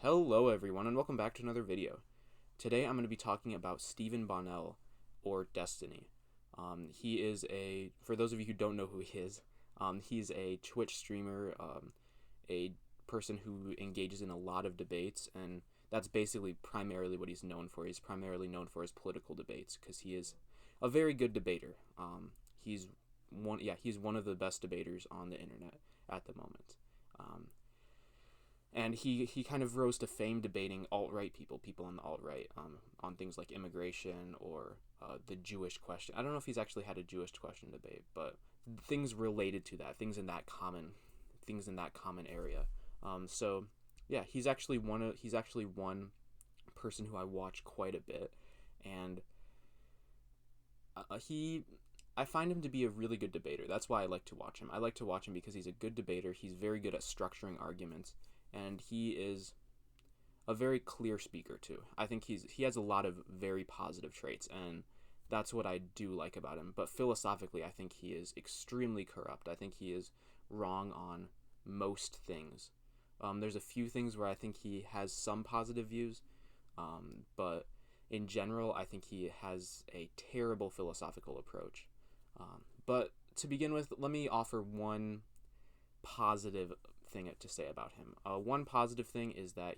Hello everyone and welcome back to another video. Today I'm going to be talking about Steven Bonnell, or Destiny. He is for those of you who don't know who he's a Twitch streamer, a person who engages in a lot of debates, and that's basically primarily what he's known for. He's primarily known for his political debates because he is a very good debater. He's one of the best debaters on the internet at the moment. And he kind of rose to fame debating alt-right people on the alt-right, on things like immigration or the Jewish question. I don't know if he's actually had a Jewish question debate, but things related to that, things in that common area. So yeah, he's actually one person who I watch quite a bit, and I find him to be a really good debater. That's why I like to watch him. I like to watch him because he's a good debater. He's very good at structuring arguments, and he is a very clear speaker too. I think he has a lot of very positive traits, and that's what I do like about him. But philosophically, I think he is extremely corrupt. I think he is wrong on most things. There's a few things where I think he has some positive views, but in general, I think he has a terrible philosophical approach. But to begin with, let me offer one positive thing to say about him. One positive thing is that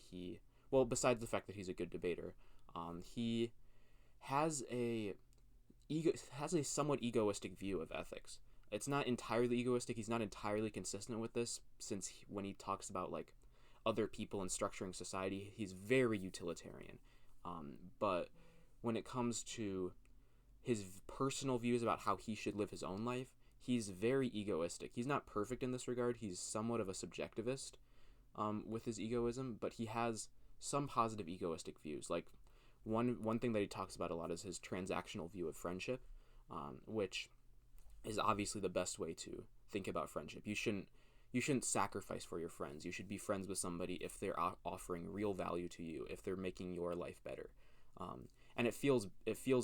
besides the fact that he's a good debater, he has a somewhat egoistic view of ethics. It's not entirely egoistic. He's not entirely consistent with this, since when he talks about like other people and structuring society, he's very utilitarian. But when it comes to his personal views about how he should live his own life, he's very egoistic. He's not perfect in this regard. He's somewhat of a subjectivist with his egoism, but he has some positive egoistic views. Like one thing that he talks about a lot is his transactional view of friendship, which is obviously the best way to think about friendship. You shouldn't sacrifice for your friends. You should be friends with somebody if they're offering real value to you, if they're making your life better. And it feels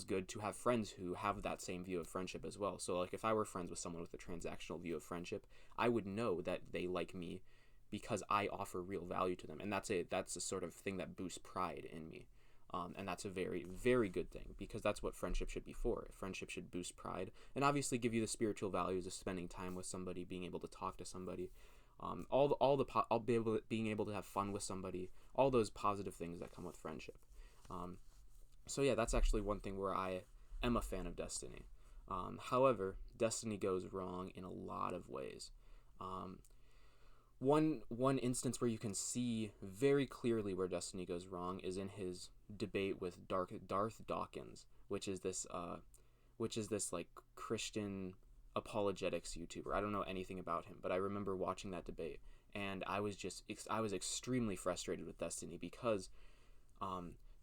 good to have friends who have that same view of friendship as well. So like if I were friends with someone with a transactional view of friendship, I would know that they like me because I offer real value to them, and that's a sort of thing that boosts pride in me. And that's a very, very good thing, because that's what friendship should be for. Friendship should boost pride and obviously give you the spiritual values of spending time with somebody, being able to talk to somebody, being able to have fun with somebody, all those positive things that come with friendship. So yeah, that's actually one thing where I am a fan of Destiny. However, Destiny goes wrong in a lot of ways. One instance where you can see very clearly where Destiny goes wrong is in his debate with Darth Dawkins, which is this like Christian apologetics YouTuber. I don't know anything about him, but I remember watching that debate, and I was extremely frustrated with Destiny because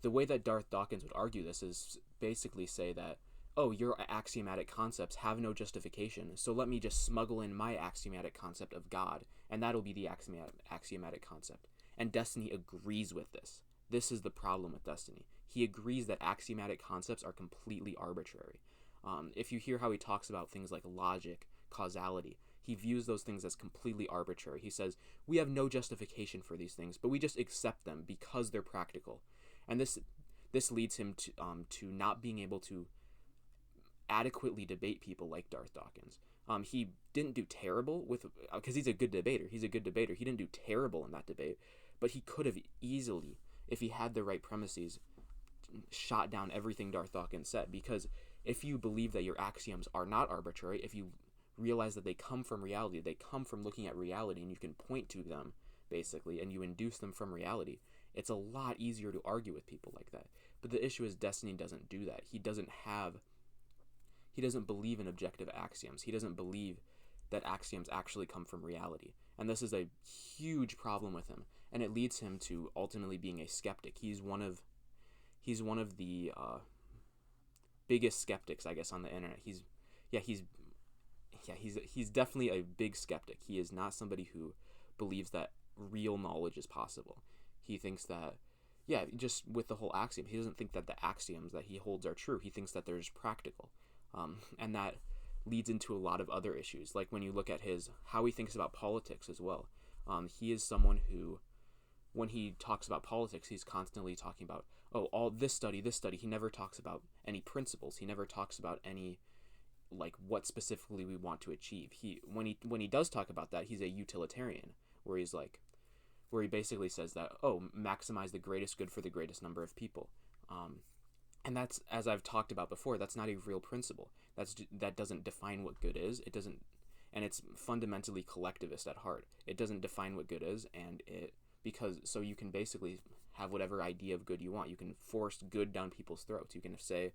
the way that Darth Dawkins would argue this is basically say that, oh, your axiomatic concepts have no justification, so let me just smuggle in my axiomatic concept of God, and that'll be the axiomatic concept. And Destiny agrees with this. This is the problem with Destiny. He agrees that axiomatic concepts are completely arbitrary. If you hear how he talks about things like logic, causality, he views those things as completely arbitrary. He says, we have no justification for these things, but we just accept them because they're practical. And this leads him to not being able to adequately debate people like Darth Dawkins. He didn't do terrible because he's a good debater. He didn't do terrible in that debate, but he could have easily, if he had the right premises, shot down everything Darth Dawkins said. Because if you believe that your axioms are not arbitrary, if you realize that they come from reality, they come from looking at reality, and you can point to them basically, and you induce them from reality, it's a lot easier to argue with people like that. But the issue is Destiny doesn't do that. He doesn't believe in objective axioms. He doesn't believe that axioms actually come from reality. And this is a huge problem with him, and it leads him to ultimately being a skeptic. He's one of the biggest skeptics, I guess, on the internet. He's definitely a big skeptic. He is not somebody who believes that real knowledge is possible. He thinks that, just with the whole axiom, he doesn't think that the axioms that he holds are true. He thinks that they're just practical. And that leads into a lot of other issues, like when you look at how he thinks about politics as well. He is someone who when he talks about politics, he's constantly talking about, oh, all this study. He never talks about any principles. He never talks about any, like, what specifically we want to achieve. When he does talk about that, he's a utilitarian, where he basically says that, oh, maximize the greatest good for the greatest number of people. And that's, as I've talked about before, that's not a real principle. That doesn't define what good is. It doesn't, and it's fundamentally collectivist at heart. It doesn't define what good is, so you can basically have whatever idea of good you want. You can force good down people's throats. You can say,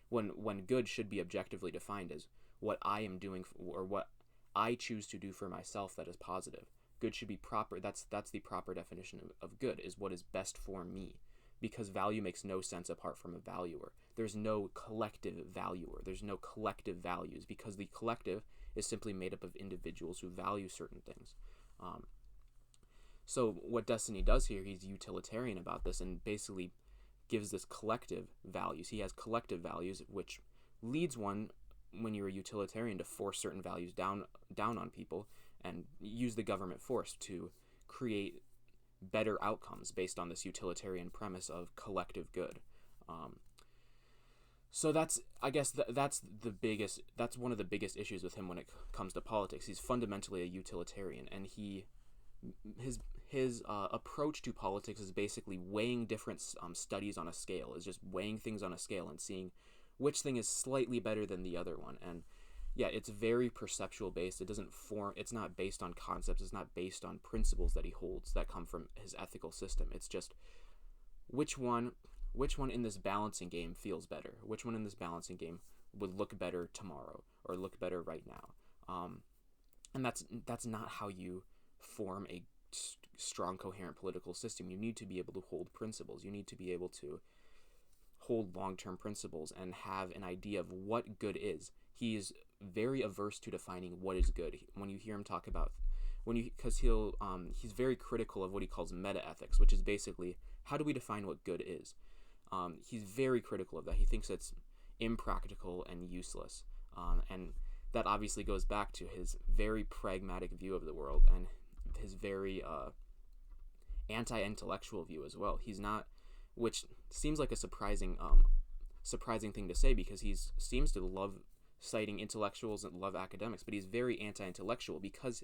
when good should be objectively defined as what I am doing, or what I choose to do for myself that is positive. Good should be proper. That's the proper definition of good, is what is best for me. Because value makes no sense apart from a valuer. There's no collective valuer. There's no collective values, because the collective is simply made up of individuals who value certain things. So what Destiny does here, he's utilitarian about this and basically gives this collective values. He has collective values, which leads one, when you're a utilitarian, to force certain values down on people and use the government force to create better outcomes based on this utilitarian premise of collective good. So that's, I guess, that's one of the biggest issues with him when it comes to politics. He's fundamentally a utilitarian, and his approach to politics is basically weighing different studies on a scale. Is just weighing things on a scale and seeing which thing is slightly better than the other one. And yeah, it's very perceptual based. It's not based on concepts. It's not based on principles that he holds that come from his ethical system. It's just which one in this balancing game feels better. Which one in this balancing game would look better tomorrow or look better right now. And that's not how you form a strong, coherent political system. You need to be able to hold principles. You need to be able to hold long-term principles and have an idea of what good is. He is very averse to defining what is good. When you hear him talk about, because he's very critical of what he calls meta-ethics, which is basically, how do we define what good is? He's very critical of that. He thinks it's impractical and useless. And that obviously goes back to his very pragmatic view of the world and his very anti-intellectual view as well. He's not, which seems like a surprising thing to say, because he seems to love citing intellectuals and love academics, but he's very anti-intellectual because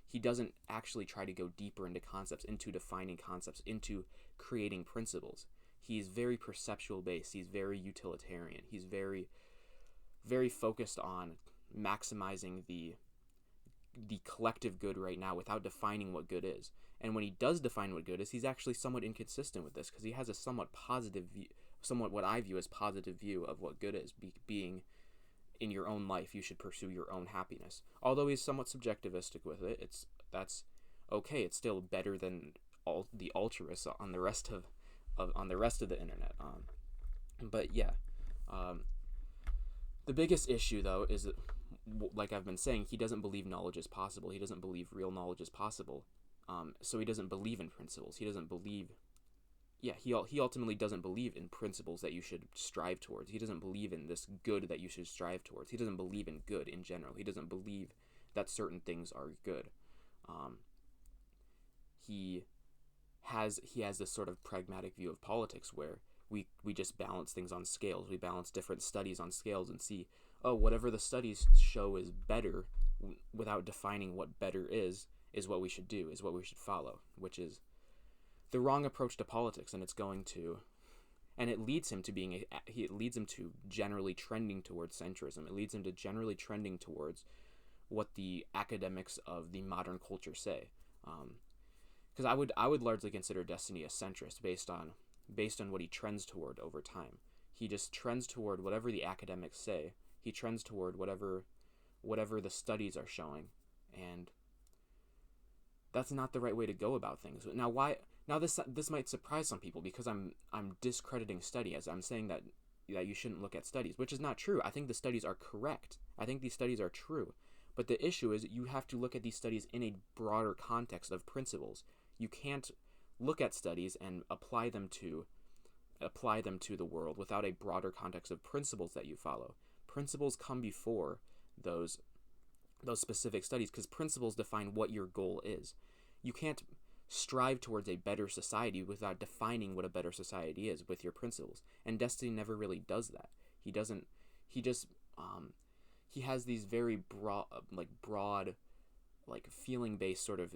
he doesn't actually try to go deeper into concepts, into defining concepts, into creating principles. He's very perceptual based. He's very utilitarian. He's very, very focused on maximizing the collective good right now without defining what good is. And when he does define what good is, he's actually somewhat inconsistent with this, because he has a somewhat positive view, somewhat what I view as positive view of what good is, being in your own life, you should pursue your own happiness. Although he's somewhat subjectivistic with it, that's okay. It's still better than all the altruists on the rest of the internet. But yeah, the biggest issue though is that, like I've been saying, he doesn't believe knowledge is possible. He doesn't believe real knowledge is possible. So he doesn't believe in principles. He doesn't believe. Yeah, he ultimately doesn't believe in principles that you should strive towards. He doesn't believe in this good that you should strive towards. He doesn't believe in good in general. He doesn't believe that certain things are good. He has this sort of pragmatic view of politics where we just balance things on scales. We balance different studies on scales and see, oh, whatever the studies show is better, without defining what better is what we should do, is what we should follow, which is the wrong approach to politics, and it leads him to generally trending towards centrism. It leads him to generally trending towards what the academics of the modern culture say. Because I would largely consider Destiny a centrist based on what he trends toward over time. He just trends toward whatever the academics say. He trends toward whatever the studies are showing, and that's not the right way to go about things. Now this might surprise some people, because I'm discrediting study, as I'm saying that you shouldn't look at studies, which is not true. I think the studies are correct. I think these studies are true. But the issue is you have to look at these studies in a broader context of principles. You can't look at studies and apply them to the world without a broader context of principles that you follow. Principles come before those specific studies, because principles define what your goal is. You can't strive towards a better society without defining what a better society is with your principles. And Destiny never really does that. He doesn't. He just he has these very broad, feeling-based sort of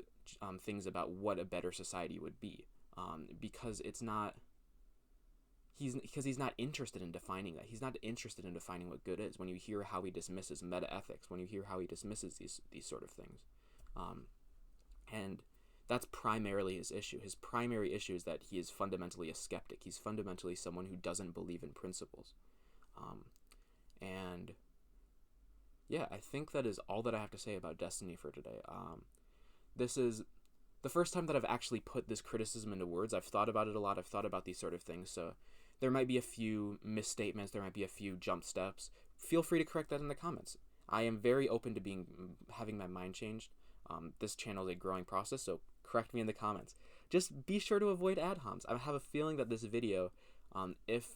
things about what a better society would be, because it's not. He's not interested in defining that. He's not interested in defining what good is. When you hear how he dismisses meta-ethics, when you hear how he dismisses these sort of things, and that's primarily his issue. His primary issue is that he is fundamentally a skeptic. He's fundamentally someone who doesn't believe in principles. And yeah, I think that is all that I have to say about Destiny for today. This is the first time that I've actually put this criticism into words. I've thought about it a lot. I've thought about these sort of things. So there might be a few misstatements. There might be a few jump steps. Feel free to correct that in the comments. I am very open to having my mind changed. This channel is a growing process, so correct me in the comments. Just be sure to avoid ad homs. I have a feeling that this video, this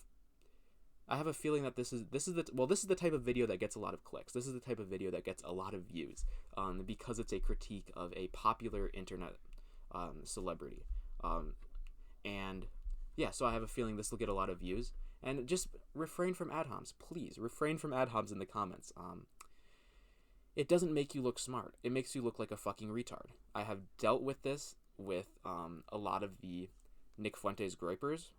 is the type of video that gets a lot of clicks. This is the type of video that gets a lot of views, because it's a critique of a popular internet celebrity. And yeah, so I have a feeling this will get a lot of views. And just refrain from ad homs, please. Refrain from ad homs in the comments. It doesn't make you look smart. It makes you look like a fucking retard. I have dealt with this with a lot of the Nick Fuentes groypers,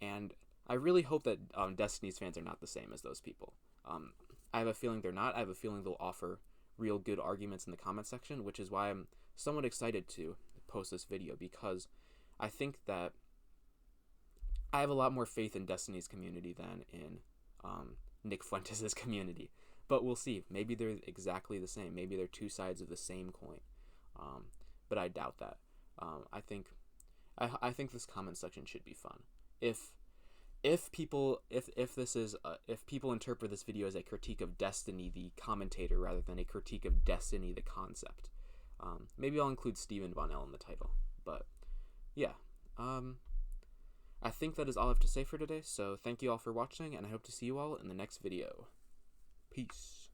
and I really hope that Destiny's fans are not the same as those people. I have a feeling they're not. I have a feeling they'll offer real good arguments in the comment section, which is why I'm somewhat excited to post this video, because I think that I have a lot more faith in Destiny's community than in Nick Fuentes' community. But we'll see. Maybe they're exactly the same. Maybe they're two sides of the same coin. But I doubt that. I think this comment section should be fun. If people interpret this video as a critique of Destiny the commentator rather than a critique of Destiny the concept, maybe I'll include Steven Bonnell in the title. But yeah, I think that is all I have to say for today. So thank you all for watching, and I hope to see you all in the next video. Peace.